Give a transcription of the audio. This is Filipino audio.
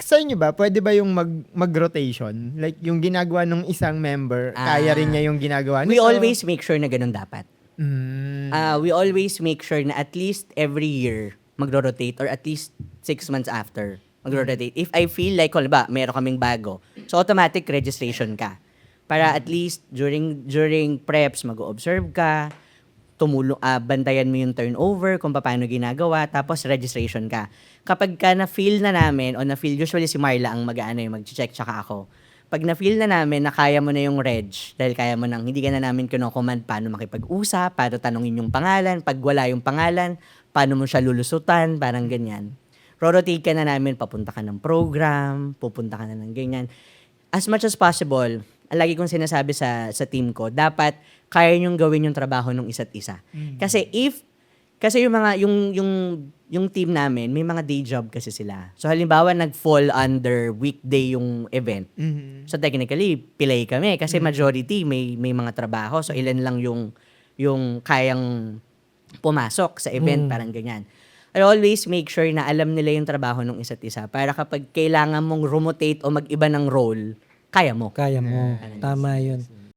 sa inyo ba, pwede ba yung mag-rotation? Like, yung ginagawa ng isang member, kaya rin niya yung ginagawa We nito? always make sure na ganun dapat. Mm. We always make sure na at least every year magro-rotate or at least 6 months after magro-rotate. If I feel like, ba, meron kaming bago, so automatic registration ka. Para at least during preps, mag-observe ka, bantayan mo yung turnover, kung paano ginagawa, tapos registration ka. Kapag ka na-feel na namin, o na-feel, usually si Marla ang mag-check, tsaka ako. Pag na-feel na namin na kaya mo na yung reg, dahil kaya mo nang, hindi ka na namin kino-command paano makipag-usap, paano tanongin yung pangalan, pag wala yung pangalan, paano mo siya lulusutan, parang ganyan. Rorotate ka na namin, papunta ka ng program, pupunta ka na ng ganyan. As much as possible, lagi kong sinasabi sa team ko, dapat kaya niyong gawin yung trabaho ng isa't isa. Kasi yung mga yung team namin, may mga day job kasi sila. So halimbawa nag-fall under weekday yung event. So technically, pilay kami kasi majority may mga trabaho. So ilan lang yung kayang pumasok sa event, parang ganyan. I always make sure na alam nila yung trabaho ng isa't isa para kapag kailangan mong rotate o mag-iba ng role, kaya mo. Kaya mo. Tama yun.